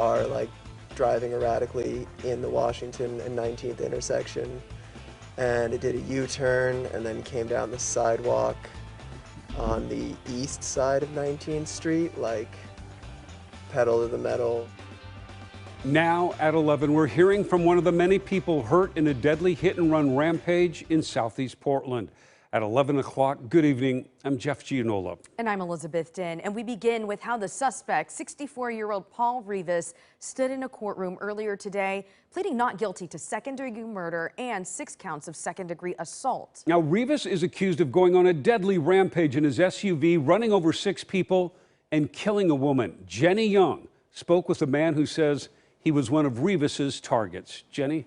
Are like driving erratically in the Washington and 19th intersection, and it did a U-turn and then came down the sidewalk on the east side of 19th Street, like pedal to the metal. Now at 11, we're hearing from one of the many people hurt in a deadly hit-and-run rampage in southeast Portland. At 11 o'clock, good evening, I'm Jeff Gianola. And I'm Elizabeth Din. And we begin with how the suspect, 64-year-old Paul Rivas, stood in a courtroom earlier today, pleading not guilty to second-degree murder and 6 counts of second-degree assault. Now, Rivas is accused of going on a deadly rampage in his SUV, running over 6 people and killing a woman. Jenny Young spoke with a man who says he was one of Rivas's targets. Jenny?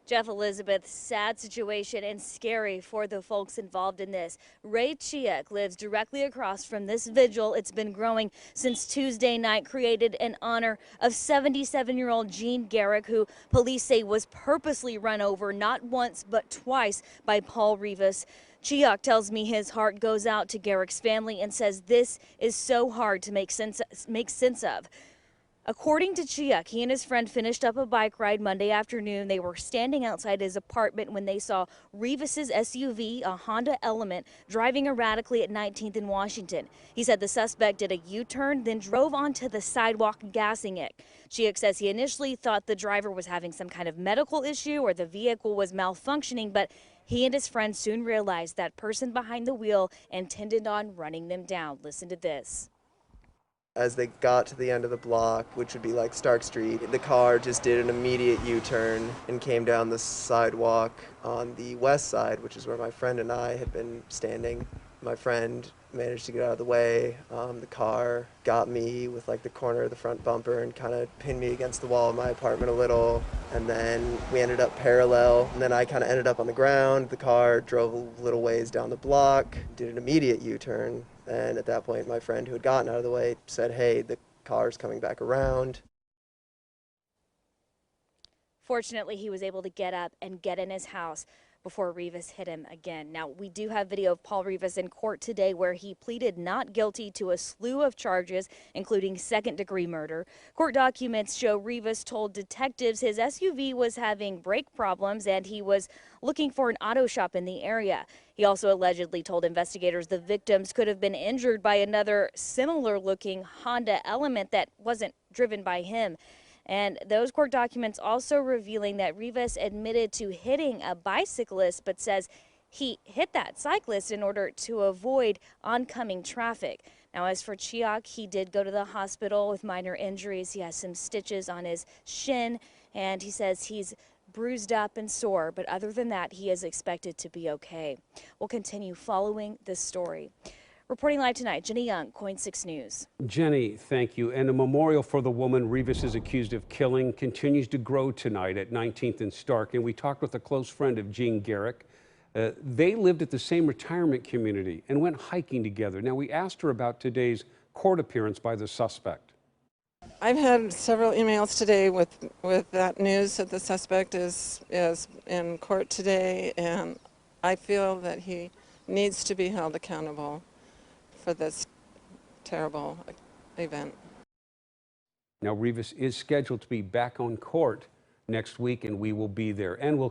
Jeff, Elizabeth, sad situation and scary for the folks involved in this. Ray CHIHAK lives directly across from this vigil. It's been growing since Tuesday night, created in honor of 77-year-old Jean Garrick, who police say was purposely run over not once but twice by Paul Rivas. CHIHAK tells me his heart goes out to Garrick's family and says this is so hard to make sense of. According to CHIHAK, he and his friend finished up a bike ride Monday afternoon. They were standing outside his apartment when they saw Rivas's SUV, a Honda Element, driving erratically at 19th and Washington. He said the suspect did a U-turn, then drove onto the sidewalk, gassing it. CHIHAK says he initially thought the driver was having some kind of medical issue or the vehicle was malfunctioning, but he and his friend soon realized that person behind the wheel intended on running them down. Listen to this. As they got to the end of the block, which would be like Stark Street, the car just did an immediate U-turn and came down the sidewalk on the west side, which is where my friend and I had been standing. My friend managed to get out of the way. The car got me with like the corner of the front bumper and kind of pinned me against the wall of my apartment a little. And then we ended up parallel. And then I kind of ended up on the ground. The car drove a little ways down the block, did an immediate U-turn. And at that point, my friend who had gotten out of the way said, "Hey, the car's coming back around." Fortunately, he was able to get up and get in his house before Rivas hit him again. Now, we do have video of Paul Rivas in court today where he pleaded not guilty to a slew of charges, including second-degree murder. Court documents show Rivas told detectives his SUV was having brake problems and he was looking for an auto shop in the area. He also allegedly told investigators the victims could have been injured by another similar-looking Honda Element that wasn't driven by him. And those court documents also revealing that Rivas admitted to hitting a bicyclist, but says he hit that cyclist in order to avoid oncoming traffic. Now, as for CHIHAK, he did go to the hospital with minor injuries. He has some stitches on his shin, and he says he's bruised up and sore, but other than that, he is expected to be okay. We'll continue following this story. Reporting live tonight, Jenny Young, KOIN 6 News. Jenny, thank you. And a memorial for the woman Rivas is accused of killing continues to grow tonight at 19th and Stark. And we talked with a close friend of Jean Garrick. They lived at the same retirement community and went hiking together. Now, we asked her about today's court appearance by the suspect. I've had several emails today with that news that the suspect is in court today, and I feel that he needs to be held accountable for this terrible event. Now, Rivas is scheduled to be back on court next week, and we will be there. And we'll